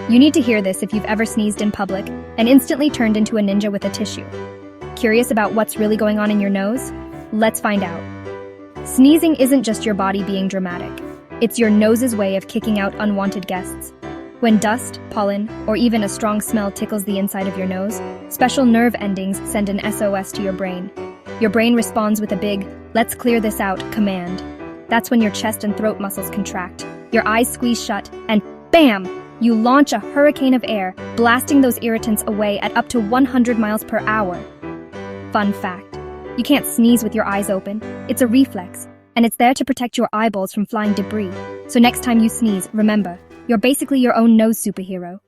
You need to hear this if you've ever sneezed in public and instantly turned into a ninja with a tissue. Curious about what's really going on in your nose? Let's find out. Sneezing isn't just your body being dramatic. It's your nose's way of kicking out unwanted guests. When dust, pollen, or even a strong smell tickles the inside of your nose, special nerve endings send an SOS to your brain. Your brain responds with a big, "let's clear this out" command. That's when your chest and throat muscles contract, your eyes squeeze shut, and bam! You launch a hurricane of air, blasting those irritants away at up to 100 miles per hour. Fun fact: you can't sneeze with your eyes open. It's a reflex, and it's there to protect your eyeballs from flying debris. So next time you sneeze, remember, you're basically your own nose superhero.